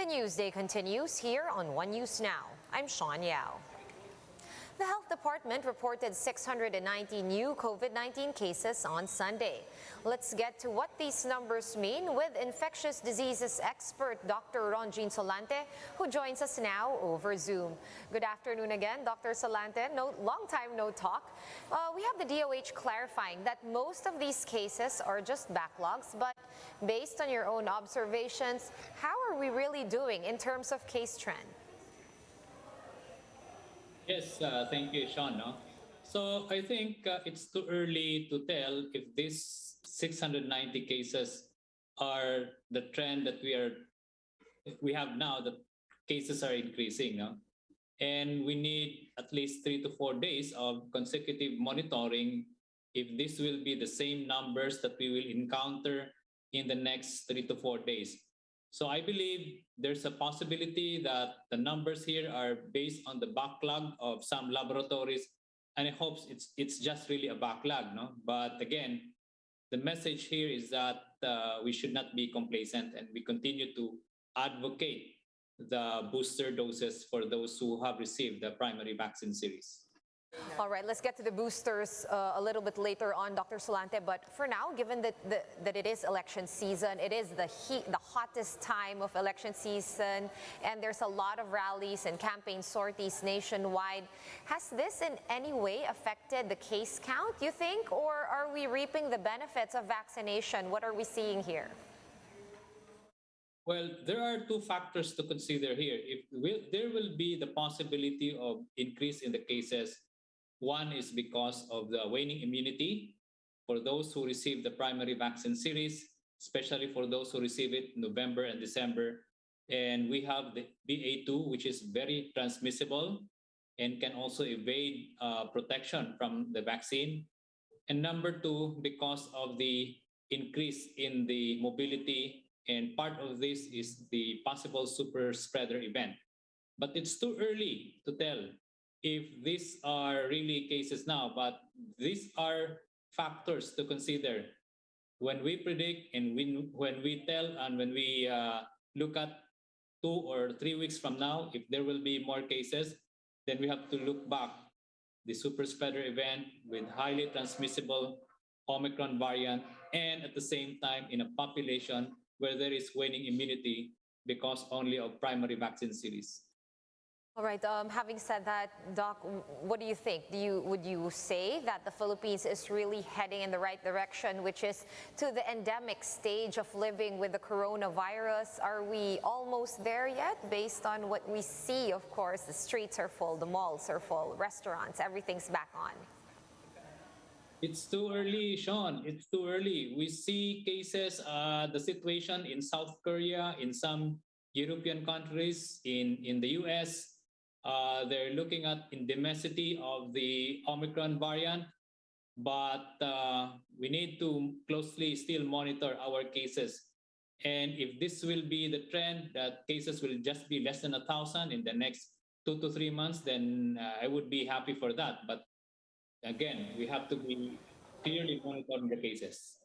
The Newsday continues here on One News Now. I'm Sean Yao. The Health Department reported 690 new COVID-19 cases on Sunday. Let's get to what these numbers mean with infectious diseases expert Dr. Ronjin Solante, who joins us now over Zoom. Good afternoon again, Dr. Solante. Long time no talk. We have the DOH clarifying that most of these cases are just backlogs, but based on your own observations, how are we really doing in terms of case trend? Yes, thank you, Sean. No? So I think it's too early to tell if these 690 cases are the trend that we have now. The cases are increasing, no? And we need at least 3 to 4 days of consecutive monitoring if this will be the same numbers that we will encounter in the next 3 to 4 days. So I believe there's a possibility that the numbers here are based on the backlog of some laboratories, and I hope it's just really a backlog, no? But again, the message here is that we should not be complacent, and we continue to advocate the booster doses for those who have received the primary vaccine series. All right, let's get to the boosters a little bit later on, Dr. Solante. But for now, given that it is election season, it is the hottest time of election season, and there's a lot of rallies and campaign sorties nationwide. Has this in any way affected the case count, you think, or are we reaping the benefits of vaccination? What are we seeing here? Well, there are two factors to consider here. There will be the possibility of increase in the cases. One is because of the waning immunity for those who receive the primary vaccine series, especially for those who receive it November and December. And we have the BA2, which is very transmissible and can also evade protection from the vaccine. And number two, because of the increase in the mobility, and part of this is the possible super spreader event. But it's too early to tell if these are really cases now, but these are factors to consider when we predict and when we tell and when we look at 2 or 3 weeks from now, if there will be more cases, then we have to look back the super spreader event with highly transmissible Omicron variant, and at the same time in a population where there is waning immunity because only of primary vaccine series. All right, having said that, Doc, what do you think? Would you say that the Philippines is really heading in the right direction, which is to the endemic stage of living with the coronavirus? Are we almost there yet? Based on what we see, of course, the streets are full, the malls are full, restaurants, everything's back on. It's too early, Sean. It's too early. We see cases, the situation in South Korea, in some European countries, in the US. They're looking at endemicity of the Omicron variant, but we need to closely still monitor our cases. And if this will be the trend, that cases will just be less than 1,000 in the next 2 to 3 months, then I would be happy for that. But again, we have to be clearly monitoring the cases.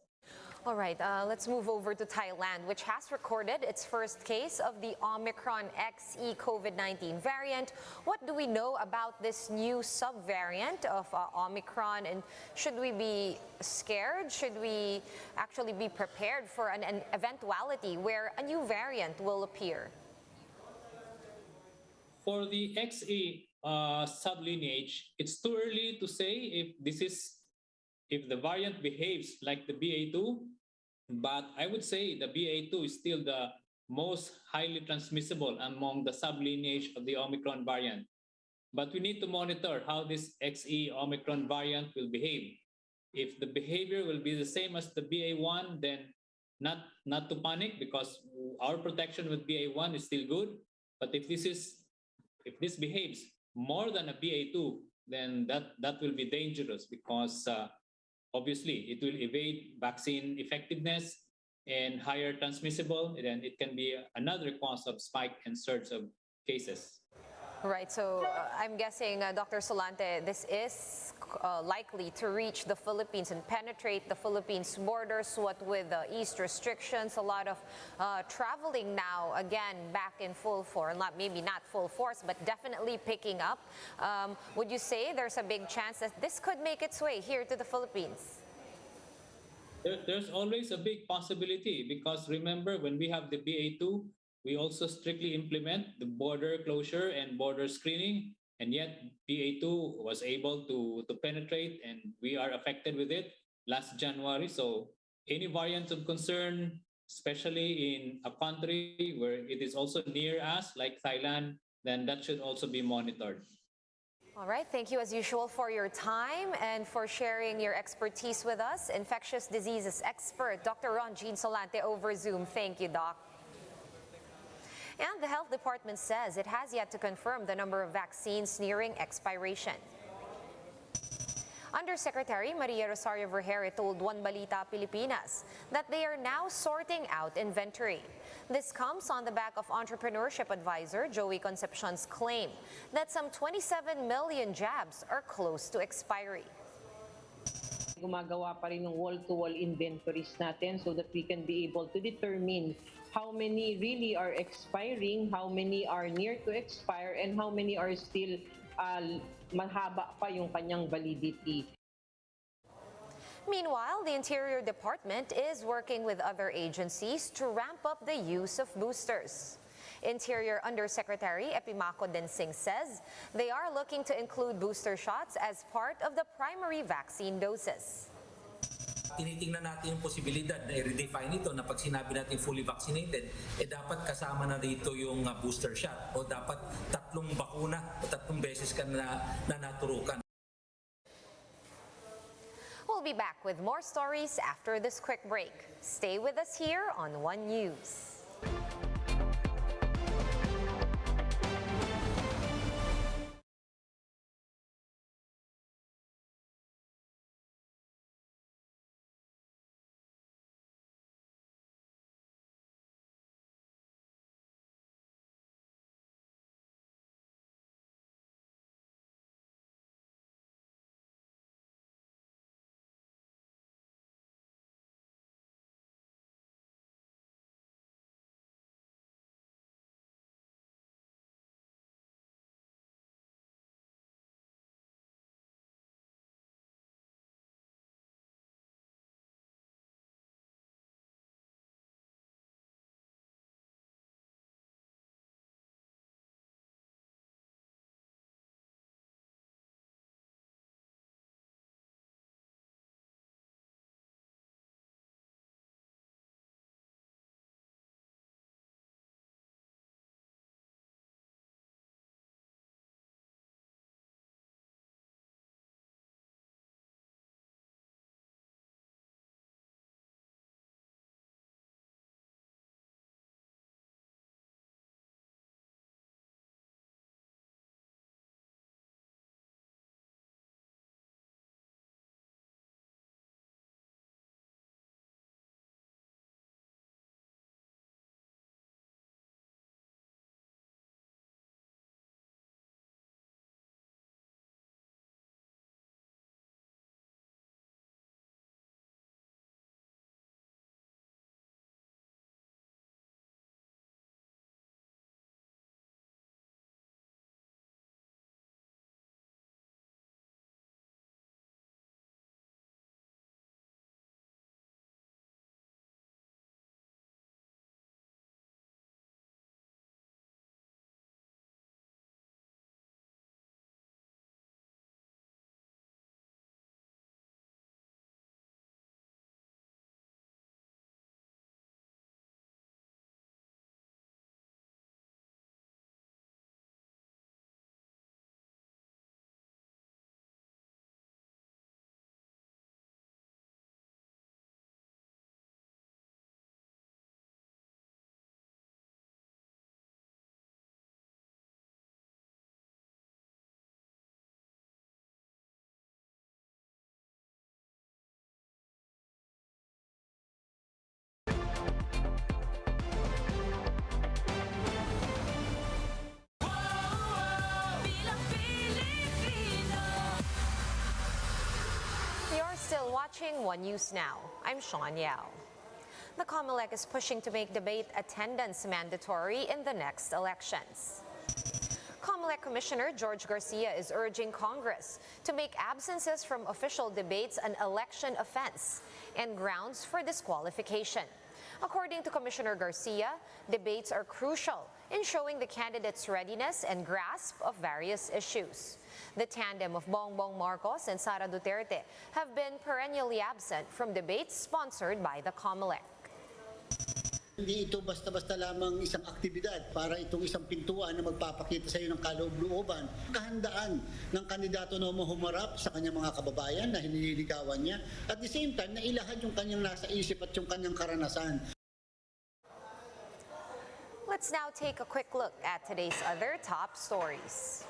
All right, let's move over to Thailand, which has recorded its first case of the Omicron XE COVID-19 variant. What do we know about this new subvariant of Omicron, and should we be scared? Should we actually be prepared for an eventuality where a new variant will appear? For the XE sublineage, it's too early to say if the variant behaves like the BA2, but I would say the BA2 is still the most highly transmissible among the sublineage of the Omicron variant. But we need to monitor how this XE Omicron variant will behave. If the behavior will be the same as the BA1, then not to panic, because our protection with BA1 is still good. But if this behaves more than a BA2, then that will be dangerous, because obviously it will evade vaccine effectiveness and higher transmissible, and then it can be another cause of spike and surge of cases. Right, so I'm guessing, Dr. Solante, this is likely to reach the Philippines and penetrate the Philippines borders, what with the east restrictions, a lot of traveling now, again, back in full force, maybe not full force, but definitely picking up. Would you say there's a big chance that this could make its way here to the Philippines? There's always a big possibility because remember when we have the BA2, we also strictly implement the border closure and border screening, and yet BA2 was able to penetrate and we are affected with it last January. So any variant of concern, especially in a country where it is also near us, like Thailand, then that should also be monitored. All right, thank you as usual for your time and for sharing your expertise with us. Infectious diseases expert, Dr. Ron Jean Solante over Zoom. Thank you, Doc. And the health department says it has yet to confirm the number of vaccines nearing expiration. Undersecretary Maria Rosario Vergeire told One Balita Pilipinas that they are now sorting out inventory. This comes on the back of entrepreneurship advisor Joey Concepcion's claim that some 27 million jabs are close to expiry. Gumagawa pa rin ng wall-to-wall inventories natin so that we can be able to determine how many really are expiring, how many are near to expire, and how many are still mahaba pa yung kanyang validity. Meanwhile, the Interior Department is working with other agencies to ramp up the use of boosters. Interior Undersecretary Epimaco Densing says they are looking to include booster shots as part of the primary vaccine doses. Tinitingnan natin yung posibilidad na i-redefine ito na pag sinabi natin fully vaccinated, dapat kasama na dito yung booster shot o dapat 3 bakuna o 3 beses ka na naturukan. We'll be back with more stories after this quick break. Stay with us here on One News. watching One News Now. I'm Sean Yao. The COMELEC is pushing to make debate attendance mandatory in the next elections. COMELEC Commissioner George Garcia is urging Congress to make absences from official debates an election offense and grounds for disqualification. According to Commissioner Garcia, debates are crucial in showing the candidates' readiness and grasp of various issues. The tandem of Bongbong Marcos and Sara Duterte have been perennially absent from debates sponsored by the COMELEC. Hindi ito basta-basta lamang isang aktibidad para itong isang pintuan na magpapakita sa iyo ng kaloob-looban. Kahandaan ng kandidato na humarap sa kanyang mga kababayan na hinililigawan niya. At the same time, na ilahad yung kanyang nasa isip at yung kanyang karanasan. Let's now take a quick look at today's other top stories.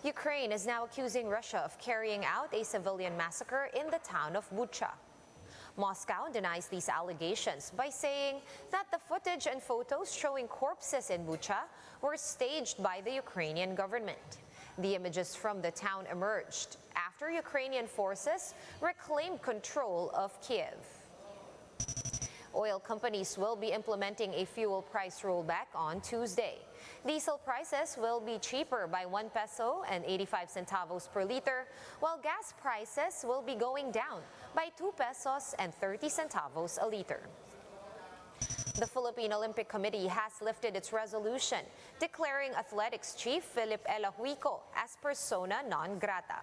Ukraine is now accusing Russia of carrying out a civilian massacre in the town of Bucha. Moscow denies these allegations by saying that the footage and photos showing corpses in Bucha were staged by the Ukrainian government. The images from the town emerged after Ukrainian forces reclaimed control of Kiev. Oil companies will be implementing a fuel price rollback on Tuesday. Diesel prices will be cheaper by 1 peso and 85 centavos per liter, while gas prices will be going down by 2 pesos and 30 centavos a liter. The Philippine Olympic Committee has lifted its resolution declaring athletics chief Philip Elahuico as persona non grata.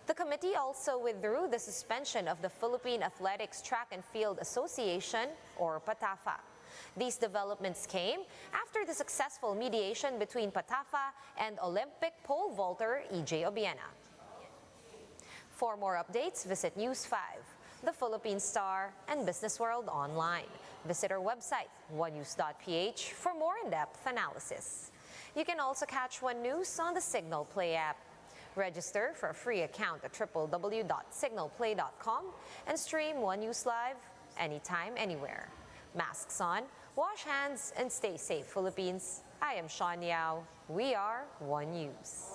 The committee also withdrew the suspension of the Philippine Athletics Track and Field Association, or PATAFA. These developments came after the successful mediation between PATAFA and Olympic pole vaulter EJ Obiena. For more updates, visit News 5, The Philippine Star, and Business World Online. Visit our website, onenews.ph, for more in-depth analysis. You can also catch One News on the Signal Play app. Register for a free account at www.signalplay.com and stream One News Live anytime, anywhere. Masks on, wash hands, and stay safe, Philippines. I am Sean Yao. We are One News.